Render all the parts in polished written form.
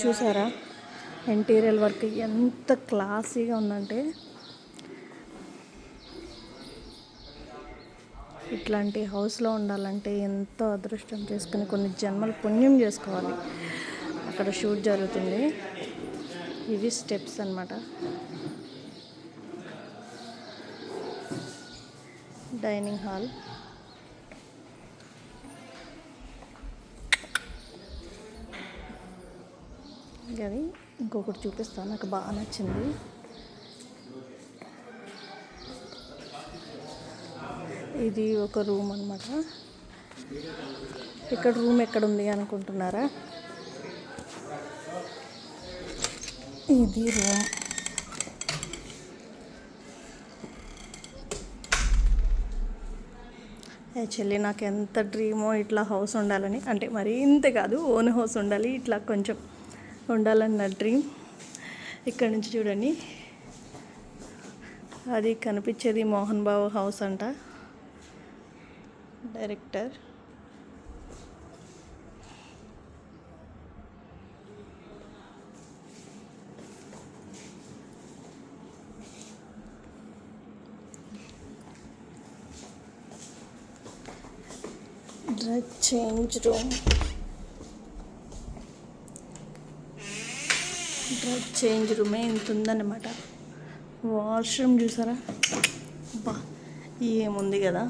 చూసారా interior work ఎంత క్లాసీగా ఉందంటే, ఇట్లాంటి హౌస్లో ఉండాలంటే ఎంతో అదృష్టం చేసుకుని కొన్ని జన్మలు పుణ్యం చేసుకోవాలి. అక్కడ షూట్ జరుగుతుంది. ఇవి స్టెప్స్ అన్నమాట. Dining hall. అది ఇంకొకటి చూపిస్తాను, నాకు బాగా నచ్చింది. ఇది ఒక రూమ్ అన్నమాట. ఇక్కడ రూమ్ ఎక్కడుంది అనుకుంటున్నారా? ఇది రూమ్. యాక్చువల్లీ నాకు ఎంత డ్రీమో ఇట్లా హౌస్ ఉండాలని, అంటే మరీ ఇంత కాదు, ఓన్ హౌస్ ఉండాలి, ఇట్లా కొంచెం ఉండాలని నా డ్రీమ్. ఇక్కడ నుంచి చూడండి, అది కనిపించేది మోహన్ బాబు హౌస్ అంట, director. Dress change room. Dress change రూమే ఇంత ఉందన్నమాట. వాష్రూమ్ చూసారా? బా ఏముంది కదా.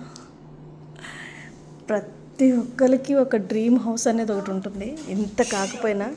ప్రతి ఒక్కరికి ఒక డ్రీమ్ హౌస్ అనేది ఒకటి ఉంటుంది, ఇంత కాకపోయినా.